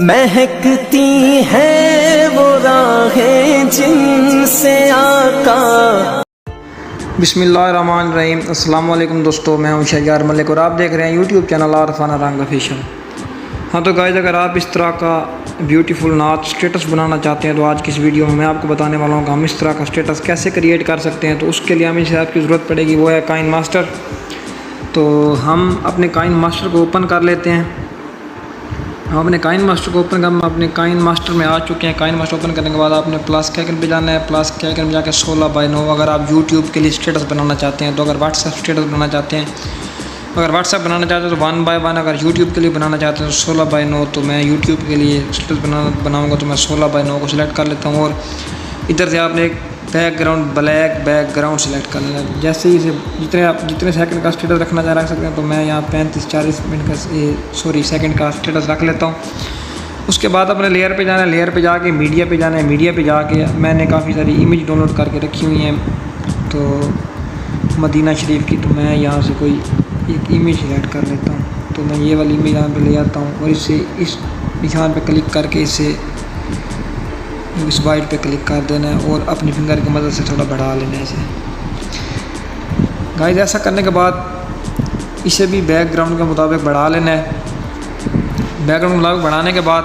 महकती है वो राहें जिनसे आका। बिस्मिल्लाहिर्रहमानिर्रहीम। अस्सलाम वालेकुम दोस्तों, मैं हूं शहजाद मलिक और आप देख रहे हैं यूट्यूब चैनल आरफान रंग ऑफिशियल। हाँ तो गाइस, अगर आप इस तरह का ब्यूटीफुल नाच स्टेटस बनाना चाहते हैं तो आज की इस वीडियो में मैं आपको बताने वाला हूँ कि हम इस तरह का स्टेटस कैसे क्रिएट कर सकते हैं। तो उसके लिए हमें आपकी ज़रूरत पड़ेगी, वो है काइन मास्टर। तो हम अपने काइन मास्टर को ओपन कर लेते हैं। हम अपने काइन मास्टर को ओपन कर हम अपने काइन मास्टर में आ चुके हैं। काइन मास्टर ओपन करने के बाद आपने प्लस के आइकन पे जाना है। प्लस के आइकन में जाकर 16:9 अगर आप यूट्यूब के लिए स्टेटस बनाना चाहते हैं। तो अगर व्हाट्सएप स्टेटस बनाना चाहते हैं, अगर व्हाट्सएप बनाना चाहते हैं तो 1/1, अगर यूट्यूब के लिए बनाना चाहते हैं तो 16:9। तो मैं यूट्यूब के लिए स्टेटस बनाऊँगा तो मैं 16:9 को सिलेक्ट कर लेता हूँ। और इधर से आपने एक बैकग्राउंड, ब्लैक बैकग्राउंड सेलेक्ट कर लेना है। जैसे ही इसे जितने सेकंड का स्टेटस रखना चाह रख सकते हैं। तो मैं यहाँ 35-40 मिनट का सेकंड का स्टेटस रख लेता हूँ। उसके बाद अपने लेयर पे जाना है। लेयर पे जाके मीडिया पे जाना है। मीडिया पे जाके मैंने काफ़ी सारी इमेज डाउनलोड करके रखी हुई हैं तो मदीना शरीफ की। तो मैं यहाँ से कोई एक इमेज सेलेक्ट कर लेता हूँ। तो मैं ये वाली इमेज यहाँ पे ले आता हूँ और इसे इस निशान पे क्लिक करके इसे इस वाइट पे क्लिक कर देना है और अपनी फिंगर की मदद से थोड़ा बढ़ा लेना है इसे। गाइस, ऐसा करने के बाद इसे भी बैकग्राउंड के मुताबिक बढ़ा लेना है। बैकग्राउंड के मुताबिक बढ़ाने के बाद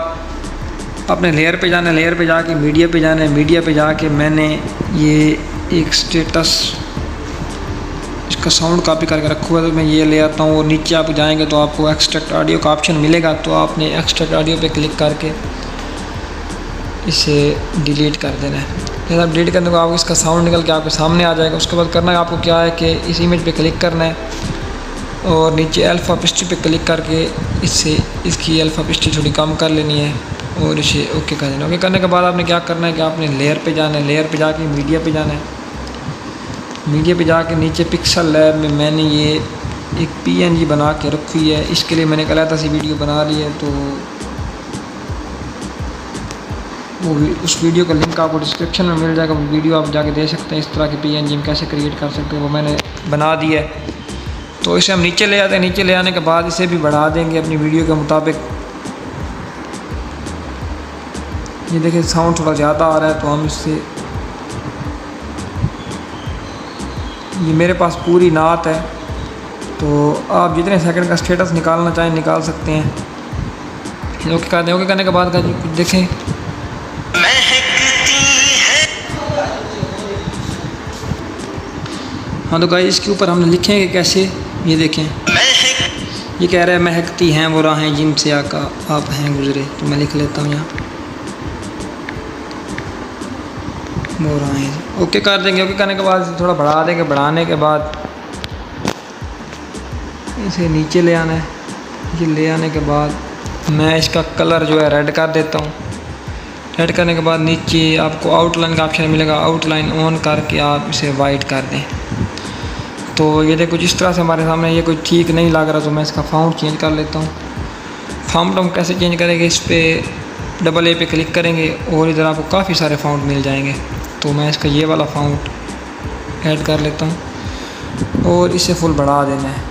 अपने लेयर पे जाना है। लेयर पे जाके मीडिया पे जाना है। मीडिया पे जाके मैंने ये एक स्टेटस, इसका साउंड कॉपी करके रखा हुआ है तो मैं ये ले आता हूँ। और नीचे आप जाएंगे तो आपको एक्सट्रैक्ट ऑडियो का ऑप्शन मिलेगा। तो आपने एक्सट्रैक्ट ऑडियो पे क्लिक करके इसे डिलीट कर देना है। जब आप डिलीट करने को आपको इसका साउंड निकल के आपके सामने आ जाएगा। उसके बाद करना है आपको क्या है कि इस इमेज पे क्लिक करना है और नीचे अल्फ़ापिस्टी पे क्लिक करके इससे इसकी अल्फ़ापिस्टी थोड़ी कम कर लेनी है और इसे ओके कर देना। ओके करने के बाद आपने क्या करना है कि आपने लेयर पे जाना है। लेयर पे जाके मीडिया पे जाना है। मीडिया पे जाके नीचे पिक्सल लैब में मैंने ये एक PNG बना के रखी है। इसके लिए मैंने कल सी वीडियो बना ली है। तो वो उस वीडियो का लिंक आपको डिस्क्रिप्शन में मिल जाएगा। वो वीडियो आप जाके दे सकते हैं। इस तरह की PNG हम कैसे क्रिएट कर सकते हैं वो मैंने बना दी है। तो इसे हम नीचे ले आते हैं। नीचे ले आने के बाद इसे भी बढ़ा देंगे अपनी वीडियो के मुताबिक। ये देखिए साउंड थोड़ा ज़्यादा आ रहा है तो हम इससे, ये मेरे पास पूरी नात है तो आप जितने सेकंड का स्टेटस निकालना चाहें निकाल सकते हैं। ओके कर दें। ओके करने के बाद का कुछ देखें, हाँ तो गाइस इसके ऊपर हमने लिखेंगे कैसे, ये देखें ये कह रहा है महकती हैं वो राहें जिनसे आका आप हैं गुजरे। तो मैं लिख लेता हूँ यहाँ वो राहें। ओके कर देंगे। ओके करने के बाद थोड़ा बढ़ा देंगे। बढ़ाने के बाद इसे नीचे ले आना है। ये ले आने के बाद मैं इसका कलर जो है रेड कर देता हूँ। रेड करने के बाद नीचे आपको आउटलाइन का ऑप्शन मिलेगा। आउटलाइन ऑन करके आप इसे वाइट कर दें। तो ये देखो जिस तरह से हमारे सामने ये कोई ठीक नहीं लग रहा तो मैं इसका फाउंड चेंज कर लेता हूँ। फाउंड हम कैसे चेंज करेंगे, इस पर डबल ए पे क्लिक करेंगे और इधर आपको काफ़ी सारे फाउंड मिल जाएंगे। तो मैं इसका ये वाला फाउंड ऐड कर लेता हूँ और इसे फुल बढ़ा देना है।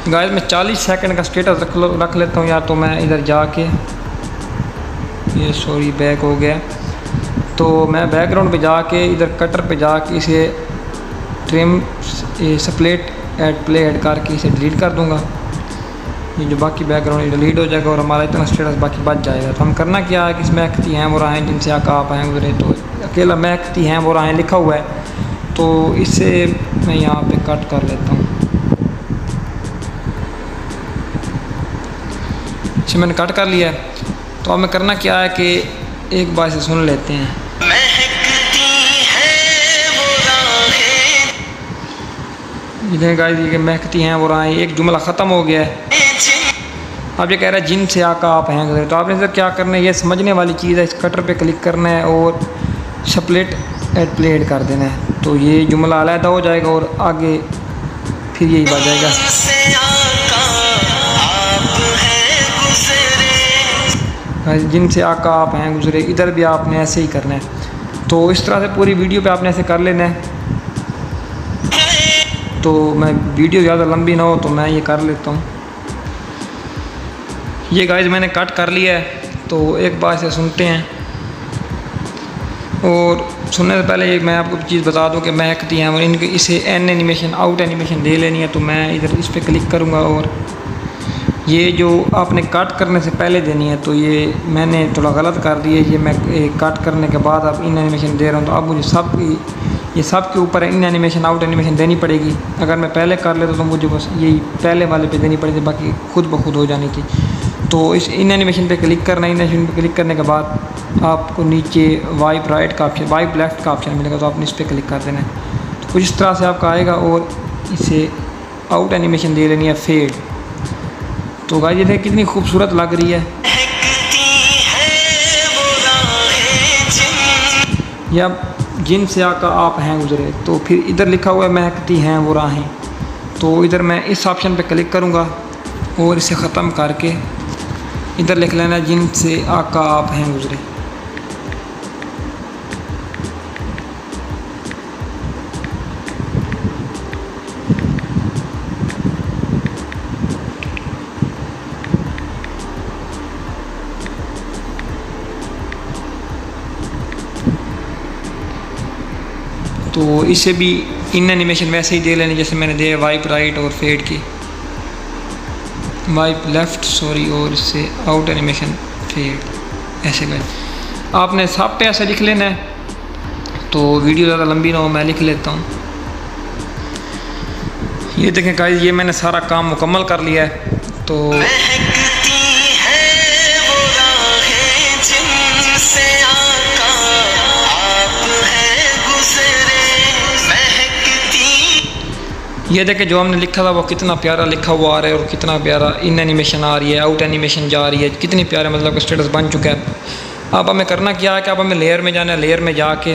गाइस मैं 40 सेकंड का स्टेटस रख लेता हूँ यार। तो मैं इधर जाके ये सॉरी बैक हो गया। तो मैं बैकग्राउंड पे जाके इधर कटर पे जाके इसे trim split add play add करके इसे डिलीट कर दूँगा। ये जो बाकी बैकग्राउंड डिलीट हो जाएगा और हमारा इतना स्टेटस बाकी बच जाएगा। तो हम करना क्या है कि इसमें महकती हैं वो राहें जिनसे आका आप हैं गुजरे। तो अकेला महकती हैं वो राहें लिखा हुआ है तो इसे मैं यहाँ पे कट कर लेता हूँ। इसे मैंने कट कर लिया है। तो अब मैं करना क्या है कि एक बार से सुन लेते हैं। ये गाइस ये महकती हैं वो राहें, एक जुमला ख़त्म हो गया है। अब ये कह रहा है जिनसे आका आप हैं गुजरे। तो आपने इधर क्या करना है, ये समझने वाली चीज़ है। इस कटर पे क्लिक करना है और स्प्लिट ऐड प्ले ऐड कर देना है। तो ये जुमला अलहदा हो जाएगा और आगे फिर यही बात जाएगा। जिनसे आका आप हैं गुजरे, इधर भी आपने ऐसे ही करना है। तो इस तरह से पूरी वीडियो पे आपने ऐसे कर लेना है। तो मैं वीडियो ज़्यादा लंबी ना हो तो मैं ये कर लेता हूँ। ये गाइस मैंने कट कर लिया है, तो एक बार से सुनते हैं। और सुनने से पहले मैं आपको चीज़ बता दूं कि महकती हैं और इनके इसे एन एनिमेशन आउट एनिमेशन दे लेनी है। तो मैं इधर इस पर क्लिक करूँगा और ये जो आपने कट करने से पहले देनी है, तो ये मैंने थोड़ा गलत कर दिया। ये मैं कट करने के बाद अब इन एनिमेशन दे रहा हूँ, तो अब मुझे ये सब के ऊपर इन एनिमेशन आउट एनिमेशन देनी पड़ेगी। अगर मैं पहले कर लेता तो मुझे बस यही पहले वाले पे देनी पड़ेगी, बाकी खुद ब खुद हो जानी थी। तो इस इन एनिमेशन पे क्लिक करना है। इन एनिमेशन पे क्लिक करने के बाद आपको नीचे वाइप राइट का ऑप्शन, वाइप लेफ़्ट का ऑप्शन मिलेगा, तो आपने इस पर क्लिक कर देना है। तो कुछ इस तरह से आपका आएगा और इसे आउट एनिमेशन दे लेनी है फेड। तो गाइस ये देखिए कितनी खूबसूरत लग रही है। या जिनसे आका आप हैं गुजरे, तो फिर इधर लिखा हुआ है महकती हैं वो राहें। तो इधर मैं इस ऑप्शन पे क्लिक करूँगा और इसे ख़त्म करके इधर लिख लेना जिनसे आका आप हैं गुजरे। तो इसे भी इन एनिमेशन वैसे ही दे लेने जैसे मैंने दिया वाइप राइट और फेड की, वाइप लेफ़्ट सॉरी, और इससे आउट एनिमेशन फेड ऐसे गए। आपने सब पे ऐसे लिख लेना है। तो वीडियो ज़्यादा लंबी ना हो, मैं लिख लेता हूँ। ये देखें गाइस, ये मैंने सारा काम मुकम्मल कर लिया है। तो ये देखें जो हमने लिखा था वो कितना प्यारा लिखा हुआ आ रहा है और कितना प्यारा इन एनिमेशन आ रही है, आउट एनिमेशन जा रही है, कितनी प्यारा मतलब कि स्टेटस बन चुका है। अब हमें करना क्या है कि अब हमें लेयर में जाना है। लेयर में जाके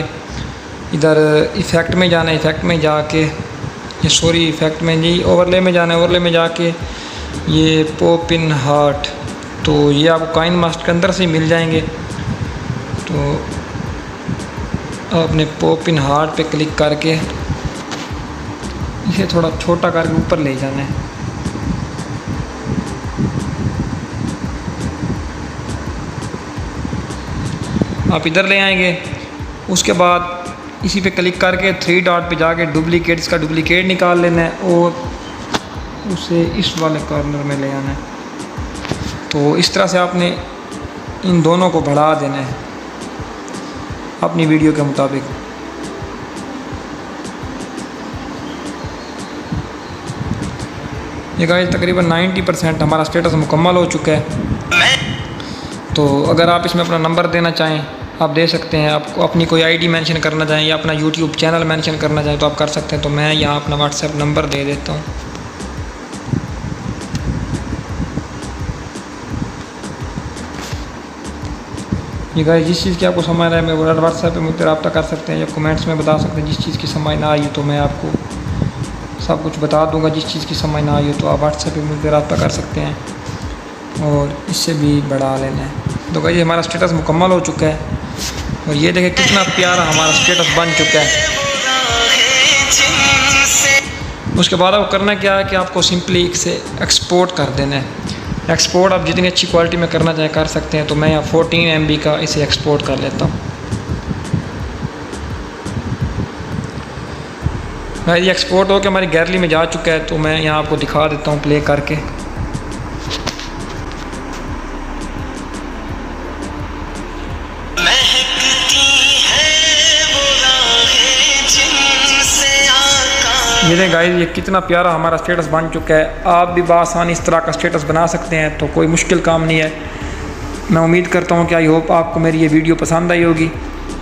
इधर इफ़ेक्ट में जाना है, इफ़ेक्ट में जाके ये सॉरी इफ़ेक्ट में नहीं ओवरले में जाना है। ओवरले में जाके ये पॉप इन हार्ट, तो ये आपको काइन मास्टर के अंदर से मिल जाएंगे। तो आपने पॉप इन हार्ट पे क्लिक करके इसे थोड़ा छोटा करके ऊपर ले जाना है। आप इधर ले आएंगे। उसके बाद इसी पे क्लिक करके 3 डॉट पे जाके डुप्लीकेट्स का डुप्लीकेट निकाल लेना है और उसे इस वाले कॉर्नर में ले आना है। तो इस तरह से आपने इन दोनों को बढ़ा देना है अपनी वीडियो के मुताबिक। ये गाइस तकरीबन 90% हमारा स्टेटस मुकम्मल हो चुका है। तो अगर आप इसमें अपना नंबर देना चाहें आप दे सकते हैं। आपको अपनी कोई आईडी मेंशन करना चाहें या अपना यूट्यूब चैनल मेंशन करना चाहें तो आप कर सकते हैं। तो मैं यहाँ अपना व्हाट्सएप नंबर दे देता हूँ। ये गाइस जिस चीज़ की आपको समझ ना आए मैं व्हाट्सएप पे मुझसे रब्ता कर सकते हैं या कमेंट्स में बता सकते हैं। जिस चीज़ की समझ ना आई तो मैं आपको सब कुछ बता दूंगा। जिस चीज़ की समझ ना आई तो आप व्हाट्सएप पे मुझसे रब्ता कर सकते हैं और इससे भी बढ़ा लेना है। तो गाइस हमारा स्टेटस मुकम्मल हो चुका है और ये देखें कितना प्यारा हमारा स्टेटस बन चुका है। उसके बाद आपको करना क्या है कि आपको सिंपली इसे एक्सपोर्ट कर देना है। एक्सपोर्ट आप जितनी अच्छी क्वालिटी में करना चाहें कर सकते हैं। तो मैं यहाँ 14 MB का इसे एक्सपोर्ट कर लेता हूँ। भाई ये एक्सपोर्ट होकर हमारी गैलरी में जा चुका है। तो मैं यहाँ आपको दिखा देता हूँ प्ले करके। ये देखें गाइस ये कितना प्यारा हमारा स्टेटस बन चुका है। आप भी बआसानी इस तरह का स्टेटस बना सकते हैं। तो कोई मुश्किल काम नहीं है। मैं उम्मीद करता हूँ कि आई होप आपको मेरी ये वीडियो पसंद आई होगी।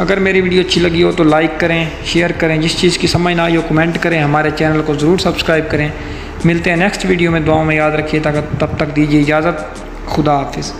अगर मेरी वीडियो अच्छी लगी हो तो लाइक करें, शेयर करें। जिस चीज़ की समझ ना आई हो कमेंट करें। हमारे चैनल को ज़रूर सब्सक्राइब करें। मिलते हैं नेक्स्ट वीडियो में। दुआओं में याद रखिए। तब तक दीजिए इजाज़त। खुदा हाफिज़।